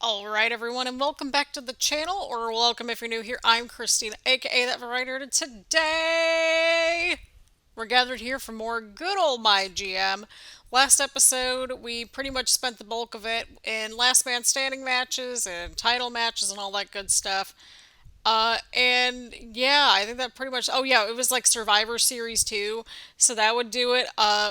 Alright everyone, and welcome back to the channel, or welcome if you're new here. I'm Christina, aka That Writer, and today we're gathered here for more good old MyGM. Last episode, we pretty much spent the bulk of it in last man standing matches and title matches and all that good stuff. And yeah, I think that pretty much, oh yeah, it was like Survivor Series 2, so that would do it.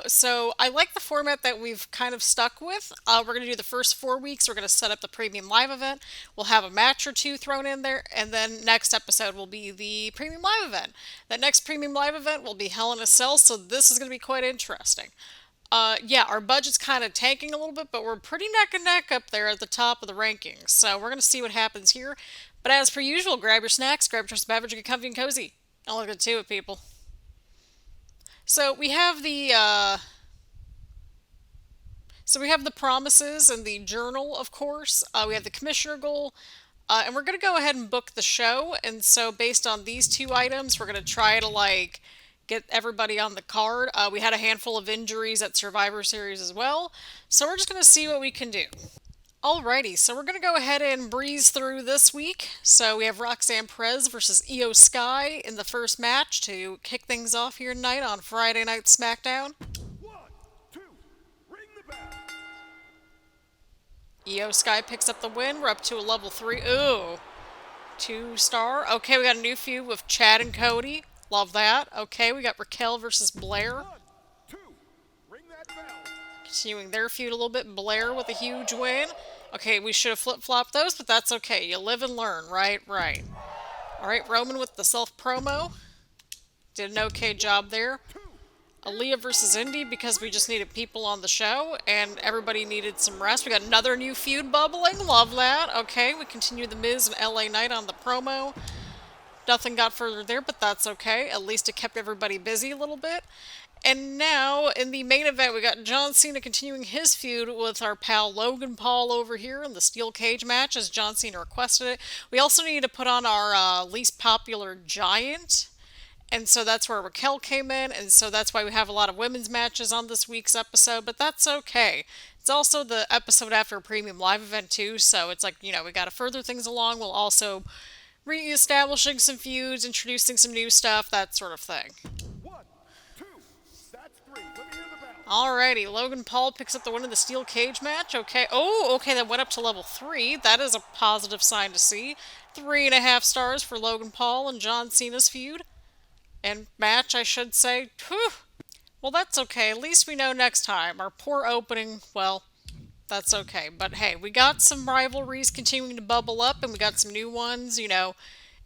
So I like the format that we've kind of stuck with. We're going to do the first 4 weeks, we're going to set up the premium live event, we'll have a match or two thrown in there, and then next episode will be the premium live event. That next premium live event will be Hell in a Cell, so this is going to be quite interesting. Yeah, our budget's kind of tanking a little bit, but we're pretty neck and neck up there at the top of the rankings. So we're going to see what happens here. But as per usual, grab your snacks, grab your beverage, get comfy and cozy. I'll look to it, people. So we have the promises and the journal, of course. We have the commissioner goal, and we're going to go ahead and book the show. And so based on these two items, we're going to try to like get everybody on the card. We had a handful of injuries at Survivor Series as well, so we're just going to see what we can do. Alrighty, so we're going to go ahead and breeze through this week. So we have Roxanne Perez versus Io Sky in the first match to kick things off here tonight on Friday Night Smackdown. 1, 2, ring the bell. Io Sky picks up the win. We're up to a level 3. Ooh. 2-star. Okay, we got a new feud with Chad and Cody. Love that. Okay, we got Raquel versus Blair. 1, 2, ring that bell. Continuing their feud a little bit. Blair with a huge win. Okay, we should have flip-flopped those, but that's okay. You live and learn, right? Right. Alright, Roman with the self-promo. Did an okay job there. Aaliyah versus Indy because we just needed people on the show and everybody needed some rest. We got another new feud bubbling. Love that. Okay, we continue the Miz and LA Knight on the promo. Nothing got further there, but that's okay. At least it kept everybody busy a little bit. And now, in the main event, we got John Cena continuing his feud with our pal Logan Paul over here in the steel cage match, as John Cena requested it. We also need to put on our least popular giant, and so that's where Raquel came in, and so that's why we have a lot of women's matches on this week's episode, but that's okay. It's also the episode after a premium live event, too, so it's like, you know, we gotta further things along. We'll also re-establishing some feuds, introducing some new stuff, that sort of thing. 1, 2, that's 3. Let me hear the bell. Alrighty, Logan Paul picks up the win in the steel cage match. Okay. Oh, okay, that went up to level 3. That is a positive sign to see. 3.5 stars for Logan Paul and John Cena's feud. And match, I should say. Whew. Well, that's okay. At least we know next time. Our poor opening, well, that's okay. But hey, we got some rivalries continuing to bubble up, and we got some new ones, you know,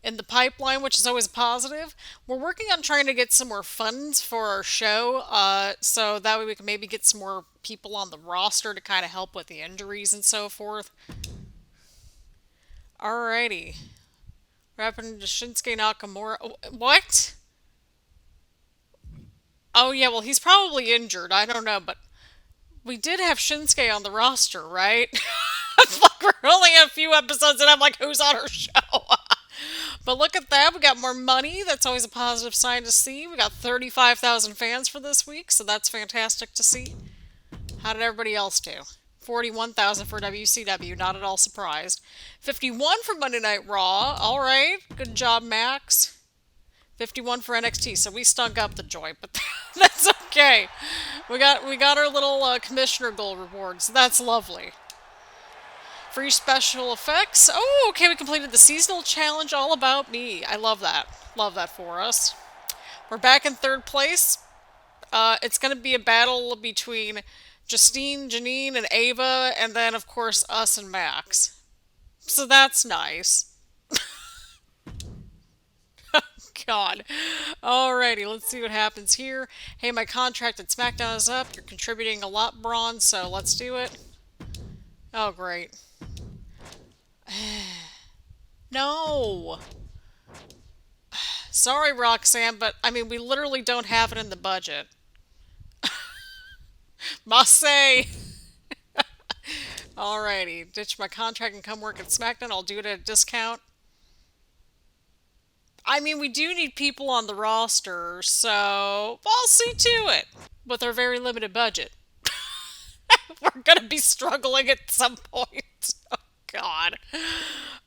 in the pipeline, which is always positive. We're working on trying to get some more funds for our show, so that way we can maybe get some more people on the roster to kind of help with the injuries and so forth. Alrighty. What happened to Shinsuke Nakamura? Oh, what? Oh yeah, well he's probably injured. I don't know, but we did have Shinsuke on the roster, right? It's like we're only a few episodes and I'm like, who's on our show? But look at that, we got more money. That's always a positive sign to see. We got 35,000 fans for this week, so that's fantastic to see. How did everybody else do? 41,000 for WCW, not at all surprised. 51 for Monday Night Raw. Alright, good job, Max. 51 for NXT, so we stunk up the joint, but that's okay. We got our little commissioner goal reward, so that's lovely. Free special effects. Oh, okay, we completed the seasonal challenge, all about me. I love that. Love that for us. We're back in third place. It's going to be a battle between Justine, Janine, and Ava, and then, of course, us and Max. So that's nice. God. Alrighty, let's see what happens here. Hey, my contract at Smackdown is up. You're contributing a lot, Braun, so let's do it. Oh, great. No. Sorry, Roxanne, but, I mean, we literally don't have it in the budget. Must say. Alrighty, ditch my contract and come work at Smackdown. I'll do it at a discount. I mean, we do need people on the roster, so I'll see to it. With our very limited budget. We're gonna be struggling at some point. Oh, God.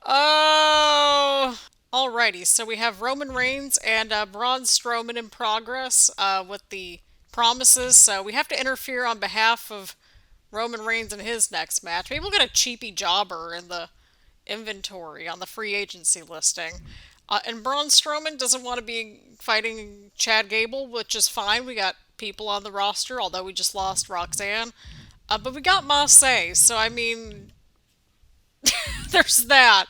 Oh. Alrighty, so we have Roman Reigns and Braun Strowman in progress with the promises. So we have to interfere on behalf of Roman Reigns in his next match. Maybe we'll get a cheapy jobber in the inventory on the free agency listing. And Braun Strowman doesn't want to be fighting Chad Gable, which is fine. We got people on the roster, although we just lost Roxanne. But we got Mace, so I mean, there's that.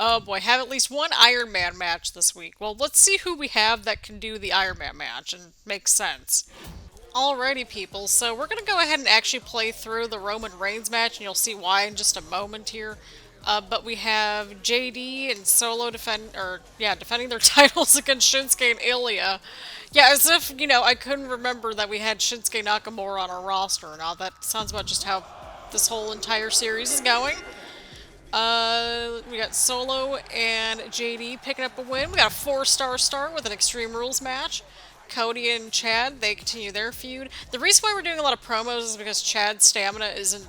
Oh boy, have at least one Iron Man match this week. Well, let's see who we have that can do the Iron Man match and makes sense. Alrighty, people, so we're going to go ahead and actually play through the Roman Reigns match, and you'll see why in just a moment here. But we have JD and Solo defending their titles against Shinsuke and Ilya. Yeah, as if, I couldn't remember that we had Shinsuke Nakamura on our roster. Now, that sounds about just how this whole entire series is going. We got Solo and JD picking up a win. We got a 4-star start with an Extreme Rules match. Cody and Chad, they continue their feud. The reason why we're doing a lot of promos is because Chad's stamina isn't,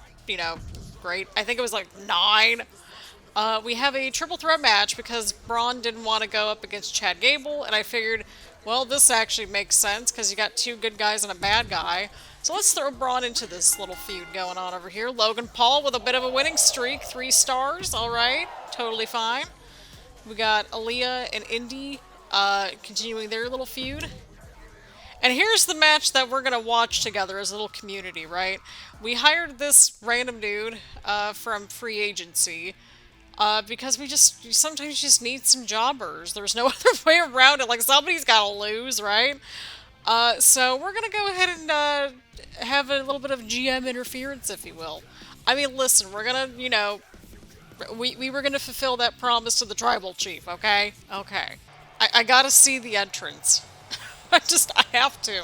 great. I think it was like 9. We have a triple threat match because Braun didn't want to go up against Chad Gable, and I figured, well, this actually makes sense because you got 2 good guys and a bad guy. So let's throw Braun into this little feud going on over here. Logan Paul with a bit of a winning streak, 3 stars, alright, totally fine. We got Aaliyah and Indy continuing their little feud. And here's the match that we're going to watch together as a little community, right? We hired this random dude from free agency because sometimes you just need some jobbers. There's no other way around it. Like, somebody's got to lose, right? So we're going to go ahead and have a little bit of GM interference, if you will. I mean, listen, we're going to, we were going to fulfill that promise to the tribal chief, okay? Okay. I got to see the entrance. I have to.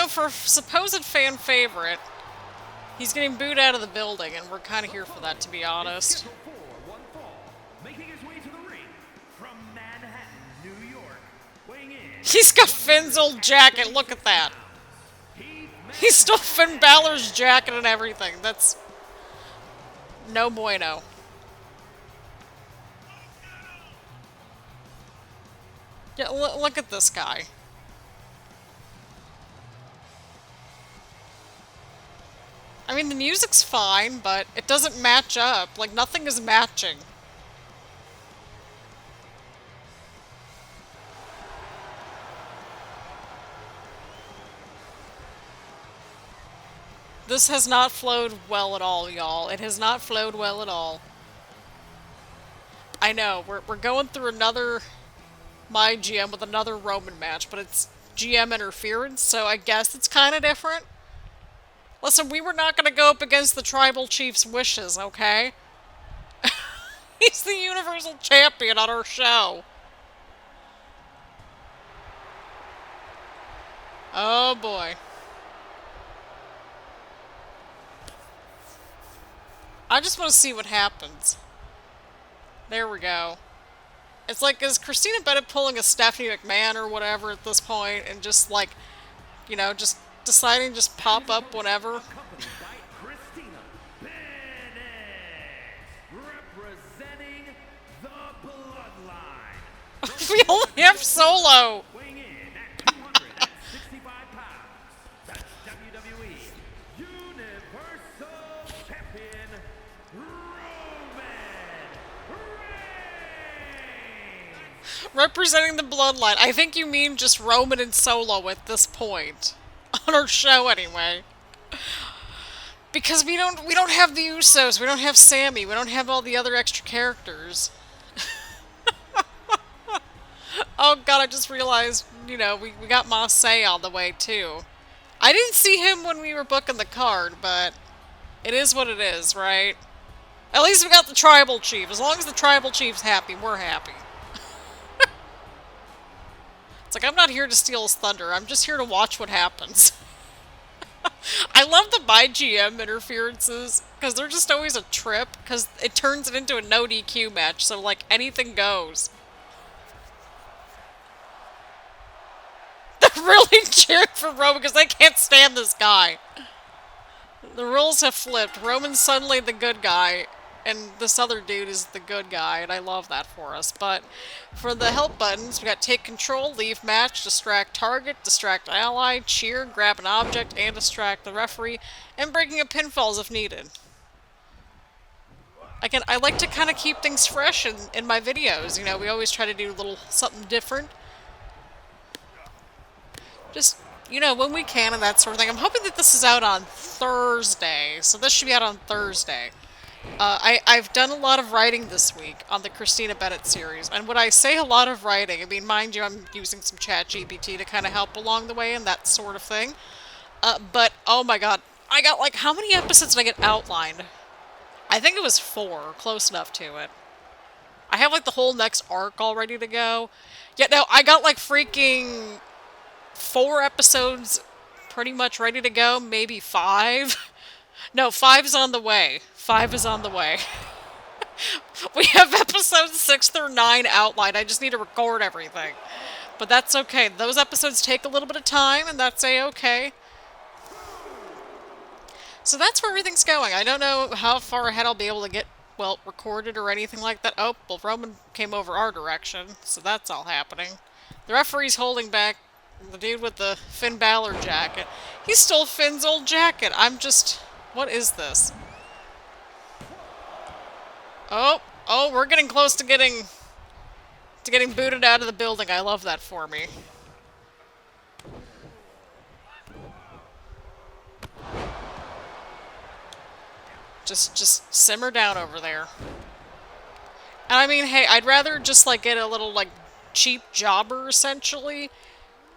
For supposed fan favorite, he's getting booed out of the building, and we're kind of here for that, to be honest. He's got Finn's old jacket, look at that. He stole Finn Balor's jacket and everything. That's no bueno. Yeah, look at this guy. I mean, the music's fine, but it doesn't match up. Like, nothing is matching. This has not flowed well at all, y'all. It has not flowed well at all. I know, we're going through another MyGM with another Roman match, but it's GM interference, so I guess it's kind of different. Listen, we were not going to go up against the tribal chief's wishes, okay? He's the Universal Champion on our show. Oh boy. I just want to see what happens. There we go. It's like, is Christina Bennett pulling a Stephanie McMahon or whatever at this point, and just like, just deciding to just pop up whenever? Christina Bennett, representing the Bloodline. We only have Solo. Weighing in at 265 pounds, that's WWE Universal Champion Roman Reigns. Representing the Bloodline. I think you mean just Roman and Solo at this point. On our show, anyway. Because we don't have the Usos, we don't have Sammy, we don't have all the other extra characters. Oh god, I just realized, we got Mace on the way, too. I didn't see him when we were booking the card, but it is what it is, right? At least we got the Tribal Chief. As long as the Tribal Chief's happy, we're happy. It's like, I'm not here to steal his thunder, I'm just here to watch what happens. I love the MyGM interferences, because they're just always a trip, because it turns it into a no DQ match, so, like, anything goes. really cheering for Roman because they can't stand this guy. The roles have flipped. Roman's suddenly the good guy, and this other dude is the good guy, and I love that for us. But for the help buttons, we got take control, leave match, distract target, distract ally, cheer, grab an object, and distract the referee, and breaking up pinfalls if needed. Again, I like to kind of keep things fresh in my videos. You know, we always try to do a little something different. Just, you know, when we can and that sort of thing. I'm hoping that this is out on Thursday. So this should be out on Thursday. I've done a lot of writing this week on the Christina Bennett series. And when I say a lot of writing, I mean, mind you, I'm using some ChatGPT to kind of help along the way and that sort of thing. But, oh my god, I got, like, how many episodes did I get outlined? I think it was 4, close enough to it. I have, like, the whole next arc all ready to go. Yeah, no, I got, like, freaking 4 episodes pretty much ready to go, maybe 5. No, 5's on the way. 5 is on the way. We have episodes 6 through 9 outlined. I just need to record everything. But that's okay. Those episodes take a little bit of time, and that's a-okay. So that's where everything's going. I don't know how far ahead I'll be able to get, well, recorded or anything like that. Oh, well, Roman came over our direction, so that's all happening. The referee's holding back the dude with the Finn Balor jacket. He stole Finn's old jacket. I'm just... What is this? Oh, we're getting close to getting booted out of the building. I love that for me. Just simmer down over there. And I mean, hey, I'd rather just, like, get a little, like, cheap jobber, essentially.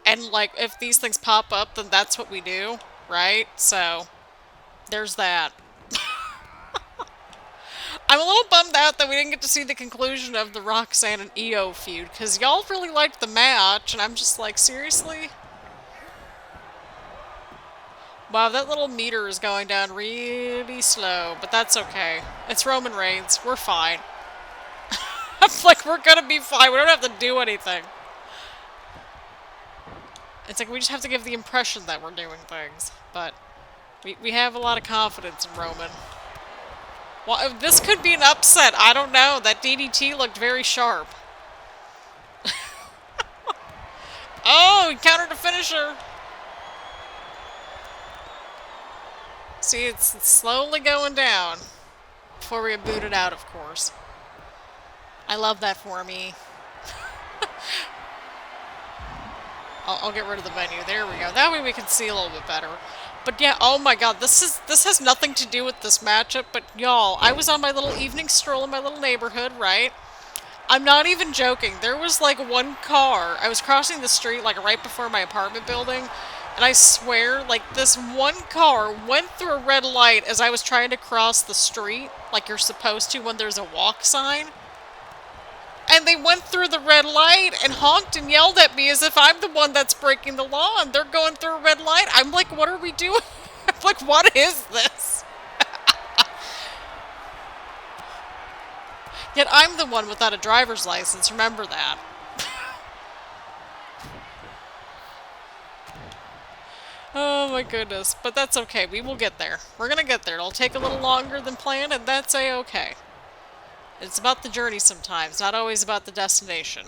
And, like, if these things pop up, then that's what we do, right? So, there's that. I'm a little bummed out that we didn't get to see the conclusion of the Roxanne and EO feud, because y'all really liked the match, and I'm just like, seriously? Wow, that little meter is going down really slow, but that's okay. It's Roman Reigns. We're fine. I'm like, we're gonna be fine. We don't have to do anything. It's like we just have to give the impression that we're doing things. But we have a lot of confidence in Roman. Well, this could be an upset. I don't know. That DDT looked very sharp. Oh, he countered a finisher. See, it's slowly going down. Before we get booted out, of course. I love that for me. I'll get rid of the menu. There we go. That way we can see a little bit better. But yeah, oh my god, this has nothing to do with this matchup, but y'all, I was on my little evening stroll in my little neighborhood, right? I'm not even joking. There was like one car. I was crossing the street like right before my apartment building, and I swear, like, this one car went through a red light as I was trying to cross the street, like you're supposed to when there's a walk sign. And they went through the red light and honked and yelled at me as if I'm the one that's breaking the law, and they're going through a red light. I'm like, what are we doing? I'm like, what is this? Yet I'm the one without a driver's license, remember that. Oh my goodness, but that's okay, we will get there. We're gonna get there. It'll take a little longer than planned, and that's a-okay. It's about the journey sometimes, not always about the destination.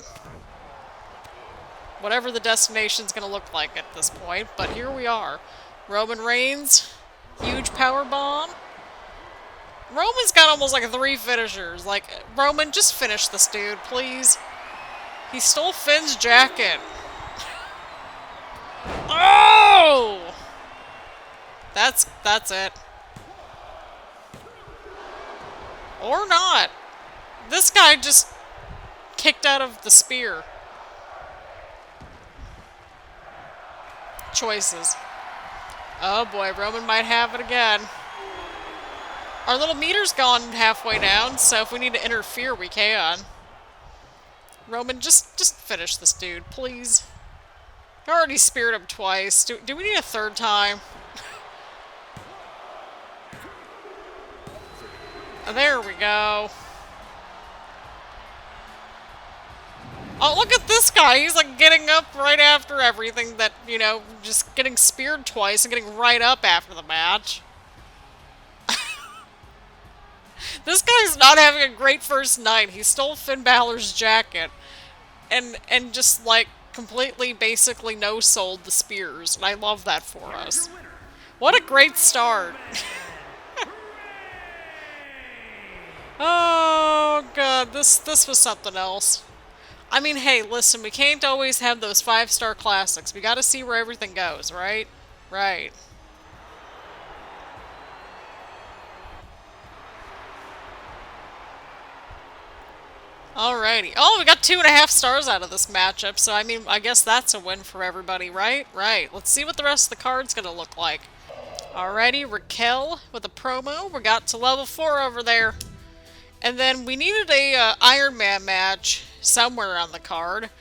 Whatever the destination's gonna look like at this point, but here we are. Roman Reigns, huge power bomb. Roman's got almost like 3 finishers. Like, Roman, just finish this dude, please. He stole Finn's jacket. Oh! That's it. Or not. This guy just kicked out of the spear. Choices. Oh boy, Roman might have it again. Our little meter's gone halfway down, so if we need to interfere, we can. Roman, just finish this dude, please. I already speared him twice. Do we need a 3rd time? Oh, there we go. Oh, look at this guy. He's like getting up right after everything that, you know, just getting speared twice and getting right up after the match. This guy's not having a great first night. He stole Finn Balor's jacket and just like completely basically no-sold the spears. And I love that for us. What a great start. Oh god, this was something else. I mean, hey, listen, we can't always have those 5-star classics. We gotta see where everything goes, right? Right. Alrighty. Oh, we got 2.5 stars out of this matchup, so I mean, I guess that's a win for everybody, right? Right. Let's see what the rest of the card's gonna look like. Alrighty, Raquel with a promo. We got to level 4 over there. And then we needed a Iron Man match somewhere on the card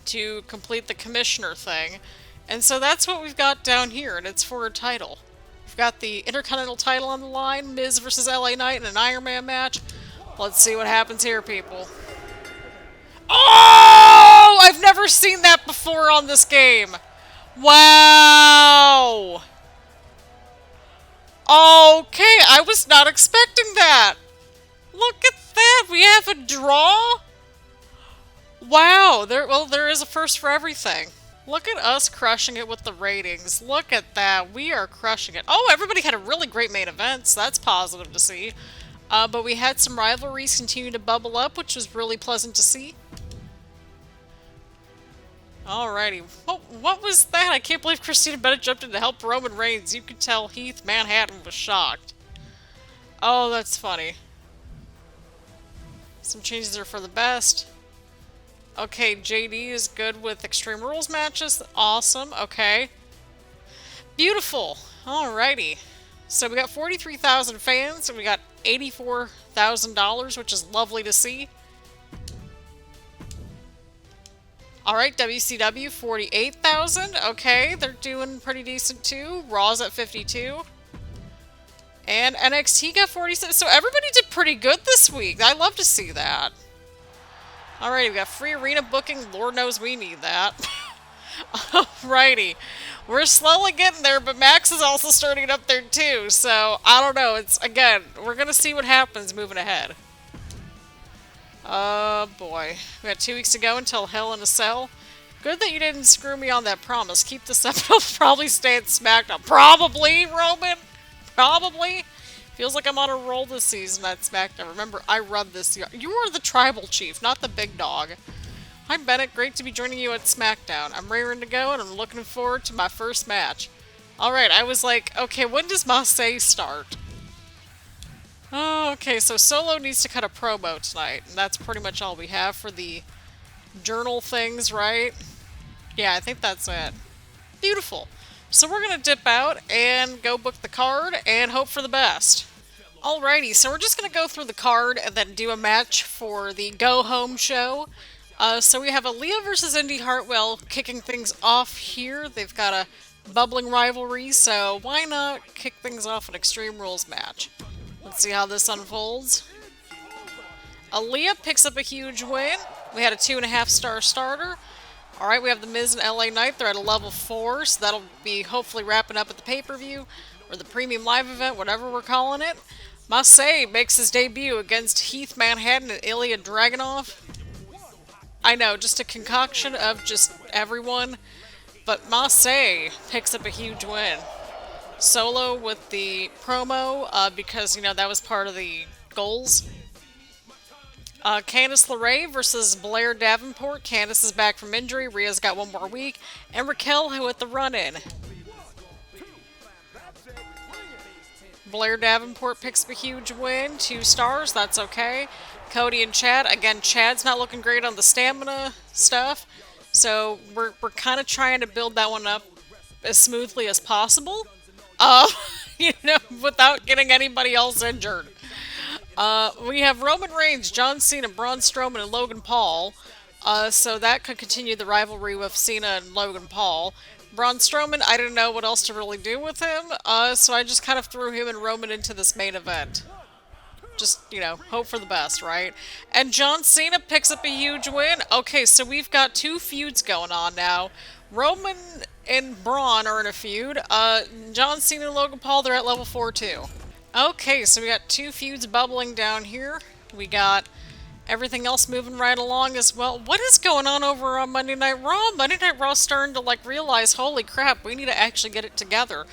to complete the commissioner thing. And so that's what we've got down here, and it's for a title. We've got the Intercontinental title on the line, Miz versus LA Knight in an Iron Man match. Let's see what happens here, people. Oh! I've never seen that before on this game. Wow! Okay, I was not expecting that. Look at that. We have a draw? Wow, there is a first for everything. Look at us crushing it with the ratings. Look at that. We are crushing it. Oh, everybody had a really great main event, so that's positive to see. But we had some rivalries continue to bubble up, which was really pleasant to see. Alrighty. What was that? I can't believe Christina Bennett jumped in to help Roman Reigns. You could tell Heath Manhattan was shocked. Oh, that's funny. Some changes are for the best. Okay, JD is good with Extreme Rules matches. Awesome. Okay. Beautiful. Alrighty. So we got 43,000 fans, and we got $84,000, which is lovely to see. Alright, WCW, 48,000. Okay, they're doing pretty decent too. Raw's at 52. And NXT got 47. So everybody did pretty good this week. I love to see that. Alrighty, we got free arena booking. Lord knows we need that. Alrighty. We're slowly getting there, but Max is also starting it up there too. So, I don't know. It's, again, we're going to see what happens moving ahead. Oh boy. We got 2 weeks to go until Hell in a Cell. Good that you didn't screw me on that promise. Keep this up. I'll probably stay at SmackDown. Probably, Roman. Probably. Feels like I'm on a roll this season at SmackDown. Remember, I run this. You are the tribal chief, not the big dog. Hi, Bennett. Great to be joining you at SmackDown. I'm raring to go, and I'm looking forward to my first match. Alright, I was like, okay, when does Mace start? Oh, okay, so Solo needs to cut a promo tonight, and that's pretty much all we have for the journal things, right? Yeah, I think that's it. Beautiful. So we're going to dip out and go book the card and hope for the best. Alrighty, so we're just going to go through the card and then do a match for the Go Home show. So we have Aaliyah versus Indy Hartwell kicking things off here. They've got a bubbling rivalry, so why not kick things off an Extreme Rules match? Let's see how this unfolds. Aaliyah picks up a huge win. We had a 2.5-star starter. Alright, we have The Miz and LA Knight. They're at a level 4, so that'll be hopefully wrapping up at the pay-per-view, or the premium live event, whatever we're calling it. Mace makes his debut against Heath Manhattan and Ilya Dragunov. I know, just a concoction of just everyone, but Mace picks up a huge win. Solo with the promo, because, you know, that was part of the goals. Candice LeRae versus Blair Davenport. Candice is back from injury. Rhea's got one more week. And Raquel with the run-in. Blair Davenport picks up a huge win. 2 stars. That's okay. Cody and Chad. Again, Chad's not looking great on the stamina stuff. So we're kind of trying to build that one up as smoothly as possible. You know, without getting anybody else injured. We have Roman Reigns, John Cena, Braun Strowman, and Logan Paul. So that could continue the rivalry with Cena and Logan Paul. Braun Strowman, I didn't know what else to really do with him, so I just kind of threw him and Roman into this main event. just, hope for the best, right? And John Cena picks up a huge win. Okay, so we've got two feuds going on now. Roman and Braun are in a feud. John Cena and Logan Paul, they're at level 4 too. Okay, so we got two feuds bubbling down here. We got everything else moving right along as well. What is going on over on Monday Night Raw? Monday Night Raw's starting to realize, holy crap, we need to actually get it together.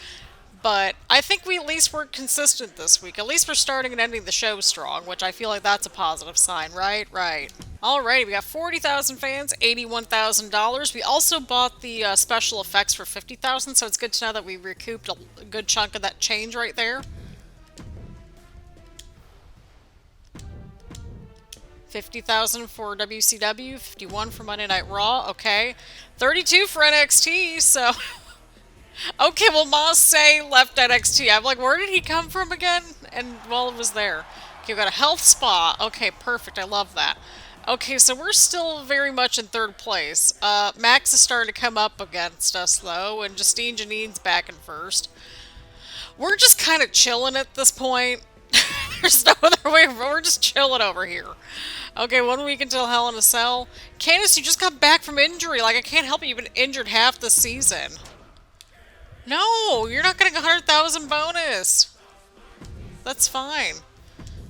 But I think we at least were consistent this week. At least we're starting and ending the show strong, which I feel like that's a positive sign, right? Right. Alrighty, we got 40,000 fans, $81,000. We also bought the special effects for 50,000, so it's good to know that we recouped a good chunk of that change right there. 50,000 for WCW, 51 for Monday Night Raw, okay. 32 for NXT, so... Okay, well, Mace left NXT. I'm like, where did he come from again? And, well, it was there. Okay, we got a health spa. Okay, perfect. I love that. Okay, so we're still very much in third place. Max is starting to come up against us, though, and Justine Janine's back in first. We're just kind of chilling at this point. There's no other way. We're just chilling over here. Okay, 1 week until Hell in a Cell. Candice, you just got back from injury. I can't help it. You've been injured half the season. No, you're not getting 100,000 bonus. That's fine.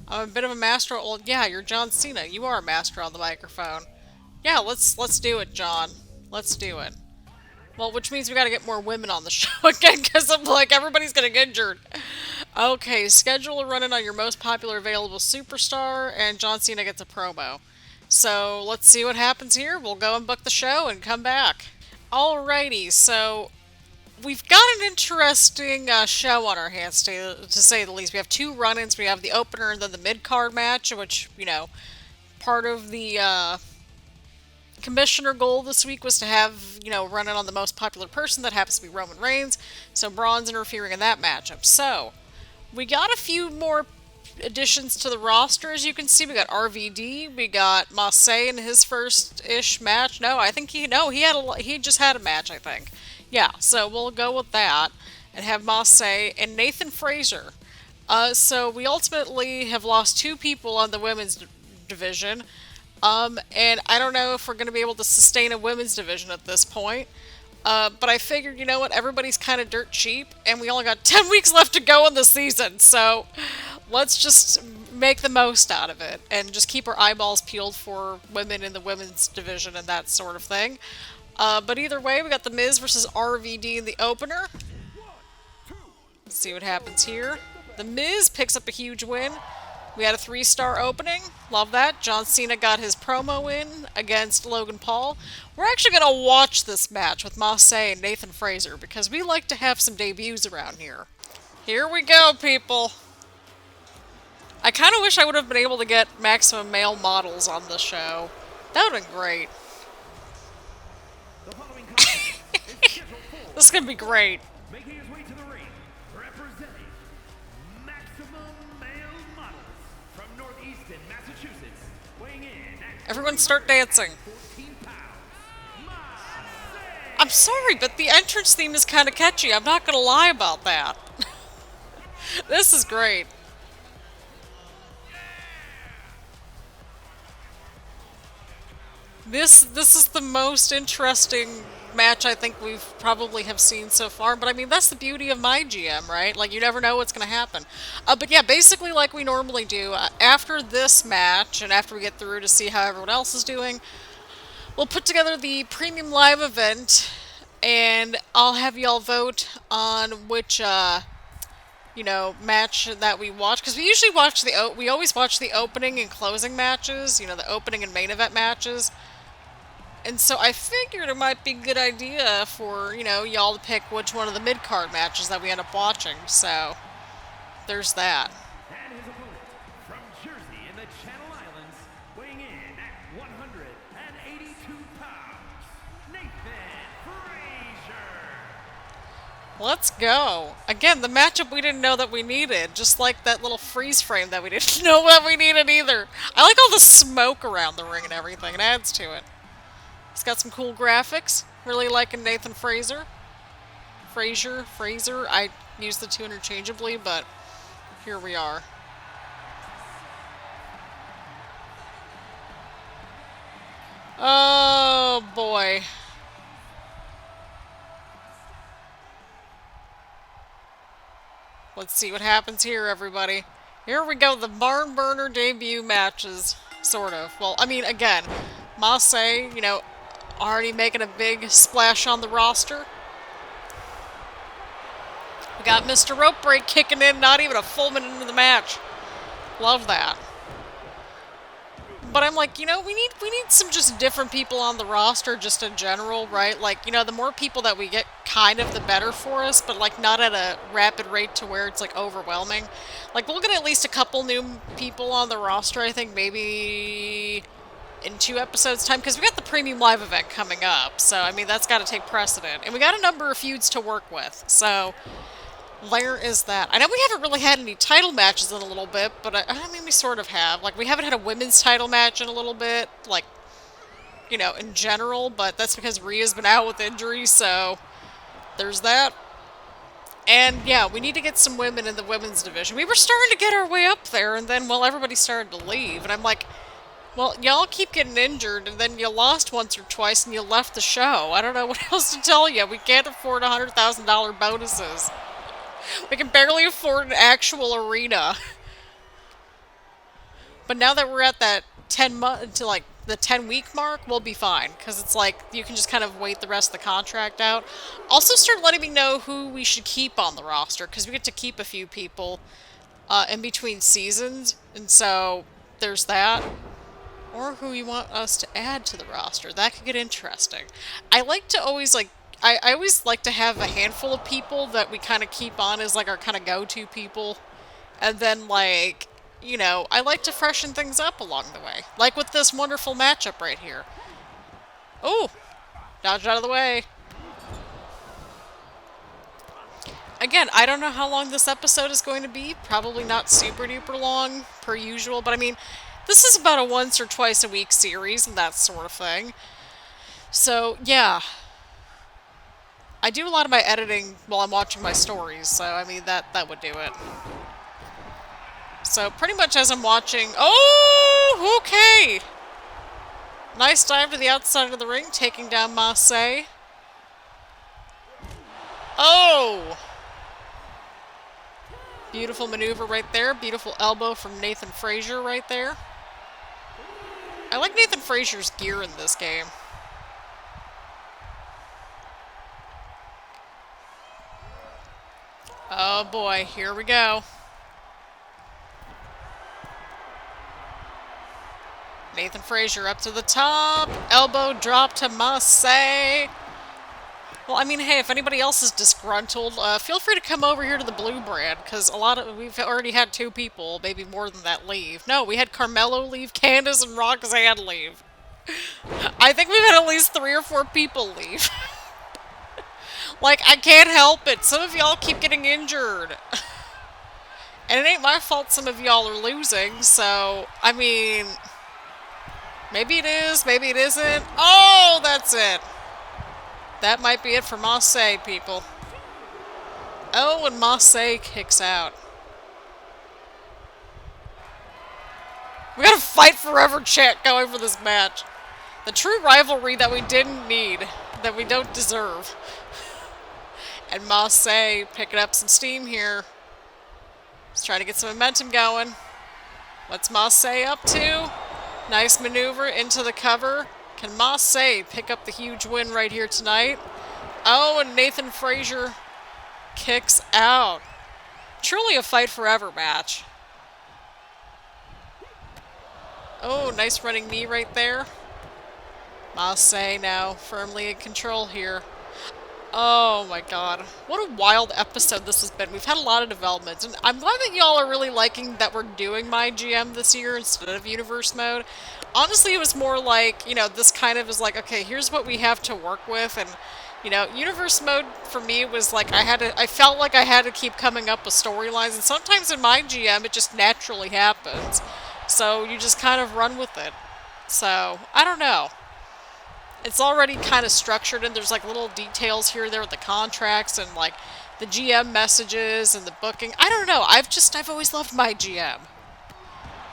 I'm a bit of a master. Well, yeah, you're John Cena. You are a master on the microphone. Yeah, let's do it, John. Let's do it. Well, which means we gotta get more women on the show again, because I'm like, everybody's getting injured. Okay, schedule a run-in on your most popular available superstar, and John Cena gets a promo. So, let's see what happens here. We'll go and book the show and come back. Alrighty, so... We've got an interesting show on our hands, to say the least. We have two run-ins. We have the opener and then the mid-card match, which, part of the commissioner goal this week was to have, run-in on the most popular person. That happens to be Roman Reigns. So Braun's interfering in that matchup. So, we got a few more additions to the roster, as you can see. We got RVD, we got Mace in his first-ish match. No, I think he just had a match, I think. Yeah, so we'll go with that and have Mace and Nathan Frazer. So we ultimately have lost two people on the women's division. And I don't know if we're going to be able to sustain a women's division at this point. But I figured, you know what, everybody's kind of dirt cheap, and we only got 10 weeks left to go in the season. So let's just make the most out of it and just keep our eyeballs peeled for women in the women's division and that sort of thing. But either way, we got The Miz versus RVD in the opener. Let's see what happens here. The Miz picks up a huge win. We had a 3-star opening. Love that. John Cena got his promo in against Logan Paul. We're actually going to watch this match with Mace and Nathan Frazer because we like to have some debuts around here. Here we go, people. I kind of wish I would have been able to get maximum male models on the show. That would have been great. This is going to be great. Making his way to the ring, representing Maximum Male Models from Northeastern Massachusetts, weighing in at Everyone start dancing. 14 pounds. I'm sorry, but the entrance theme is kind of catchy. I'm not going to lie about that. This is great. This is the most interesting match I think we've probably have seen so far, but I mean, that's the beauty of MyGM, right? Like, you never know what's going to happen. But yeah, basically like we normally do, after this match, and after we get through to see how everyone else is doing, we'll put together the premium live event, and I'll have y'all vote on which, match that we watch, because we usually watch we always watch the opening and closing matches, the opening and main event matches. And so I figured it might be a good idea for, y'all to pick which one of the mid-card matches that we end up watching. So, there's that. And his opponent from Jersey in the Channel Islands, weighing in at 182 pounds, Nathan Frazer. Let's go. Again, the matchup we didn't know that we needed. Just like that little freeze frame that we didn't know that we needed either. I like all the smoke around the ring and everything. It adds to it. It's got some cool graphics. Really liking Nathan Frazer. Frazer. I use the two interchangeably, but here we are. Oh, boy. Let's see what happens here, everybody. Here we go, the barn burner debut matches. Sort of. Well, I mean, again, Mace, you know, already making a big splash on the roster. We got Mr. Rope Break kicking in, not even a full minute into the match. Love that. But I'm like, you know, we need some just different people on the roster just in general, right? Like, you know, the more people that we get, kind of the better for us, but like not at a rapid rate to where it's like overwhelming. Like, we'll get at least a couple new people on the roster, I think maybe in 2 episodes time, because we got the premium live event coming up. So, I mean, that's got to take precedent. And we got a number of feuds to work with. So, there is that. I know we haven't really had any title matches in a little bit, but I mean, we sort of have. Like, we haven't had a women's title match in a little bit, like, you know, in general, but that's because Rhea's been out with injury, so there's that. And, yeah, we need to get some women in the women's division. We were starting to get our way up there, and then, well, everybody started to leave, and I'm like, well, y'all keep getting injured, and then you lost once or twice, and you left the show. I don't know what else to tell you. We can't afford $100,000 bonuses. We can barely afford an actual arena. But now that we're at that 10-month to like the 10-week mark, we'll be fine, because it's like you can just kind of wait the rest of the contract out. Also, start letting me know who we should keep on the roster, because we get to keep a few people in between seasons, and so there's that. Or who you want us to add to the roster. That could get interesting. I like to always like. I always like to have a handful of people that we kind of keep on as like our kind of go-to people. And then like, you know, I like to freshen things up along the way. Like with this wonderful matchup right here. Oh! Dodged out of the way. Again, I don't know how long this episode is going to be. Probably not super duper long, per usual. But I mean, this is about a once or twice a week series and that sort of thing. So, yeah. I do a lot of my editing while I'm watching my stories, so I mean, that would do it. So, pretty much as I'm watching... Oh! Okay! Nice dive to the outside of the ring, taking down Mace. Oh! Beautiful maneuver right there. Beautiful elbow from Nathan Frazer right there. I like Nathan Frazer's gear in this game. Oh boy, here we go. Nathan Frazer up to the top. Elbow drop to Mace. Well, I mean, hey, if anybody else is disgruntled, feel free to come over here to the Blue Brand, because we've already had 2 people, maybe more than that, leave. No, we had Carmelo leave, Candace and Roxanne leave. I think we've had at least 3 or 4 people leave. Like, I can't help it. Some of y'all keep getting injured. And it ain't my fault some of y'all are losing, so, I mean... Maybe it is, maybe it isn't. Oh, that's it. That might be it for Mace, people. Oh, and Mace kicks out. We got a fight forever chant going for this match. The true rivalry that we didn't need, that we don't deserve. And Mace picking up some steam here. Just trying to get some momentum going. What's Mace up to? Nice maneuver into the cover. Can Mace pick up the huge win right here tonight? Oh, and Nathan Frazer kicks out. Truly a fight forever match. Oh, nice running knee right there. Mace now firmly in control here. Oh my god. What a wild episode this has been. We've had a lot of developments, and I'm glad that y'all are really liking that we're doing MyGM this year instead of Universe Mode. Honestly, it was more like, you know, this kind of is like, okay, here's what we have to work with, and, you know, Universe Mode for me was like, I felt like I had to keep coming up with storylines, and sometimes in MyGM it just naturally happens. So you just kind of run with it. So, I don't know. It's already kind of structured, and there's like little details here and there with the contracts and like the GM messages and the booking. I don't know. I've always loved MyGM.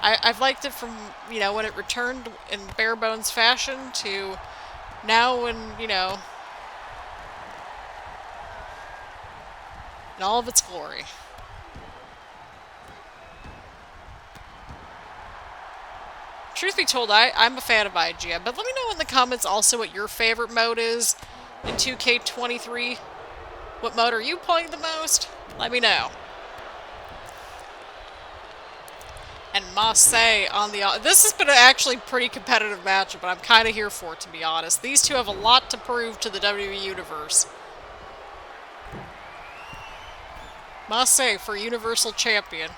I've liked it from, you know, when it returned in bare bones fashion to now when, you know, in all of its glory. Truth be told, I'm a fan of MyGM, but let me know in the comments also what your favorite mode is in 2K23. What mode are you playing the most? Let me know. And Mace on the... This has been an actually pretty competitive matchup, but I'm kind of here for it, to be honest. These two have a lot to prove to the WWE Universe. Mace for Universal Champion.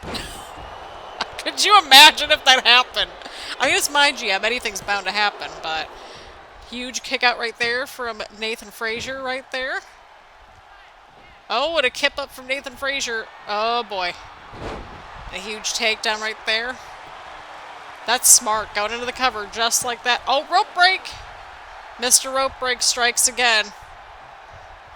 Could you imagine if that happened? I mean, it's MyGM. Anything's bound to happen, but... Huge kick out right there from Nathan Frazer right there. Oh, and a kip up from Nathan Frazer. Oh, boy. A huge takedown right there. That's smart. Going into the cover just like that. Oh, rope break! Mr. Rope Break strikes again.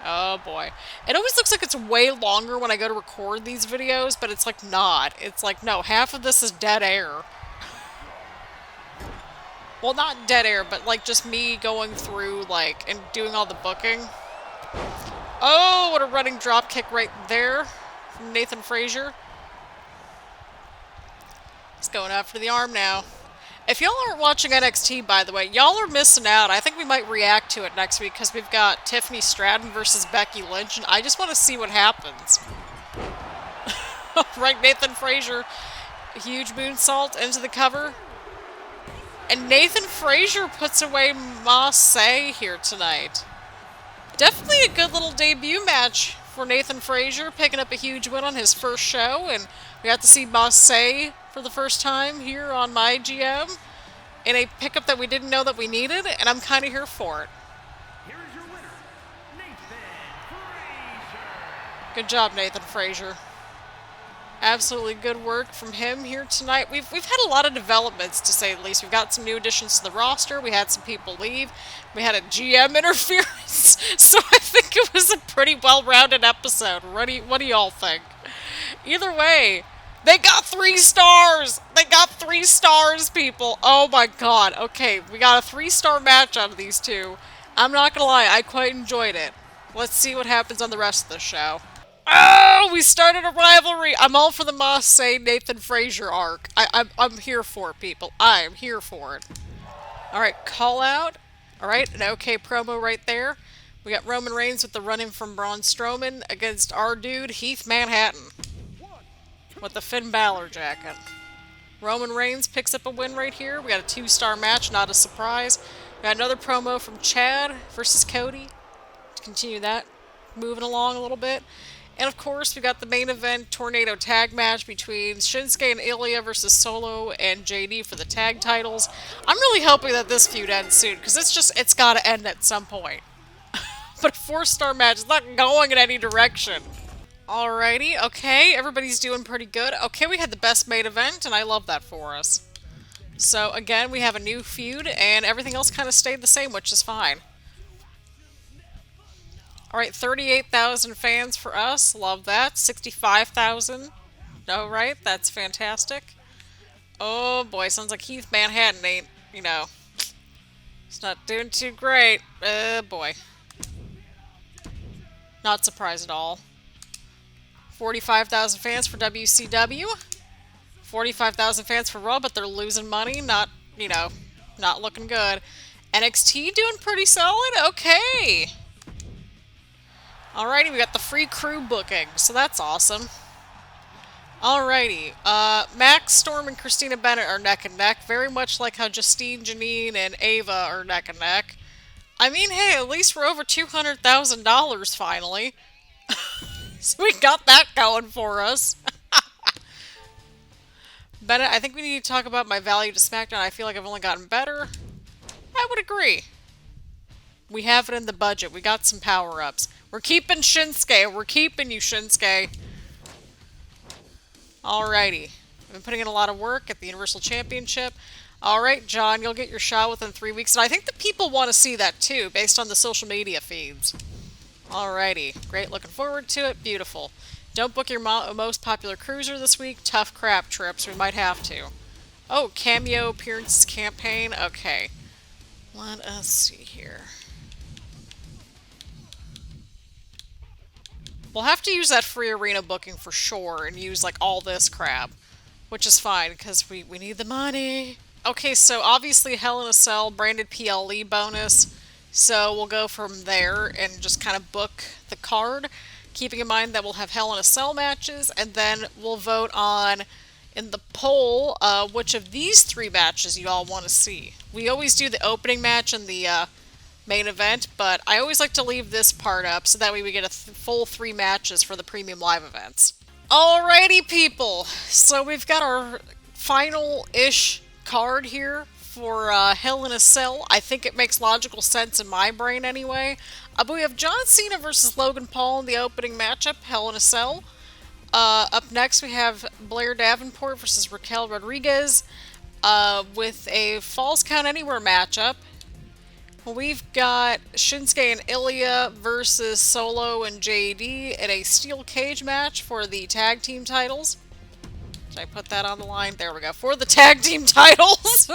Oh, boy. It always looks like it's way longer when I go to record these videos, but it's like not. It's like, no, half of this is dead air. Well, not dead air, but like just me going through, like, and doing all the booking. Oh, what a running drop kick right there from Nathan Frazer. He's going after the arm now. If y'all aren't watching NXT, by the way, y'all are missing out. I think we might react to it next week because we've got Tiffany Stratton versus Becky Lynch, and I just want to see what happens. Right, Nathan Frazer. A huge moonsault into the cover. And Nathan Frazer puts away Mace here tonight. Definitely a good little debut match for Nathan Frazer, picking up a huge win on his first show, and we got to see Mace for the first time here on MyGM in a pickup that we didn't know that we needed, and I'm kind of here for it. Here is your winner, Nathan Frazer. Good job, Nathan Frazer. Absolutely good work from him here tonight. We've had a lot of developments, to say the least. We've got some new additions to the roster. We had some people leave. We had a GM interference. So I think it was a pretty well-rounded episode. What do y'all think? Either way, they got 3 stars! They got 3 stars, people! Oh my god. Okay, we got a 3-star match out of these two. I'm not gonna lie, I quite enjoyed it. Let's see what happens on the rest of the show. Oh, we started a rivalry. I'm all for the Mace Nathan Frazer arc. I'm here for it, people. I am here for it. All right, call out. All right, an okay promo right there. We got Roman Reigns with the run-in from Braun Strowman against our dude, Heath Manhattan, with the Finn Balor jacket. Roman Reigns picks up a win right here. We got a 2-star match, not a surprise. We got another promo from Chad versus Cody. To continue that, moving along a little bit. And of course, we got the main event tornado tag match between Shinsuke and Ilya versus Solo and JD for the tag titles. I'm really hoping that this feud ends soon, because it's got to end at some point. But a 4-star match is not going in any direction. Alrighty, okay, everybody's doing pretty good. Okay, we had the best main event, and I love that for us. So again, we have a new feud, and everything else kind of stayed the same, which is fine. Alright, 38,000 fans for us. Love that. 65,000. Alright, that's fantastic. Oh boy, sounds like Heath Manhattan ain't, you know, it's not doing too great. Boy. Not surprised at all. 45,000 fans for WCW. 45,000 fans for Raw, but they're losing money. Not, you know, not looking good. NXT doing pretty solid. Okay. Alrighty, we got the free crew booking, so that's awesome. Alrighty, Max, Storm, and Christina Bennett are neck and neck, very much like how Justine, Janine, and Ava are neck and neck. I mean, hey, at least we're over $200,000 finally. So we got that going for us. Bennett, I think we need to talk about my value to Smackdown. I feel like I've only gotten better. I would agree. We have it in the budget. We got some power-ups. We're keeping Shinsuke. We're keeping you, Shinsuke. Alrighty. I've been putting in a lot of work at the Universal Championship. Alright, John, you'll get your shot within 3 weeks. And I think the people want to see that, too, based on the social media feeds. Alrighty. Great. Looking forward to it. Beautiful. Don't book your most popular cruiser this week. Tough crap trips. We might have to. Oh, cameo appearances campaign. Okay. Let us see here. We'll have to use that free arena booking for sure and use like all this crap, which is fine because we need the money. Okay, so obviously Hell in a Cell branded PLE bonus. So we'll go from there and just kind of book the card, keeping in mind that we'll have Hell in a Cell matches, and then we'll vote on in the poll which of these three matches you all want to see. We always do the opening match and the main event, but I always like to leave this part up so that way we get a full three matches for the premium live events. Alrighty, people. So we've got our final-ish card here for Hell in a Cell. I think it makes logical sense in my brain anyway. But we have John Cena versus Logan Paul in the opening matchup, Hell in a Cell. Up next we have Blair Davenport versus Raquel Rodriguez with a Falls Count Anywhere matchup. We've got Shinsuke and Ilya versus Solo and JD in a steel cage match for the tag team titles. Did I put that on the line? There we go. For the tag team titles.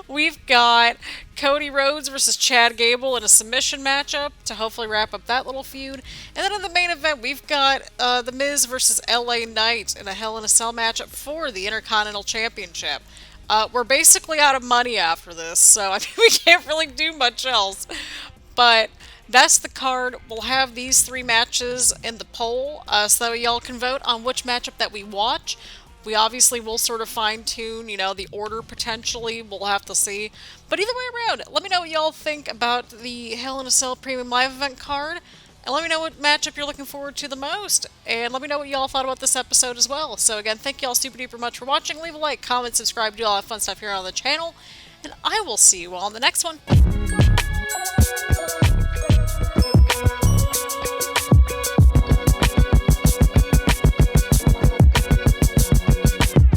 We've got Cody Rhodes versus Chad Gable in a submission matchup to hopefully wrap up that little feud. And then in the main event, we've got The Miz versus LA Knight in a Hell in a Cell matchup for the Intercontinental Championship. We're basically out of money after this, so I mean, we can't really do much else. But that's the card. We'll have these three matches in the poll, so that y'all can vote on which matchup that we watch. We obviously will sort of fine-tune, you know, the order potentially. We'll have to see. But either way around, let me know what y'all think about the Hell in a Cell Premium Live Event card. And let me know what matchup you're looking forward to the most. And let me know what y'all thought about this episode as well. So again, thank y'all super duper much for watching. Leave a like, comment, subscribe, do all that fun stuff here on the channel. And I will see you all in the next one.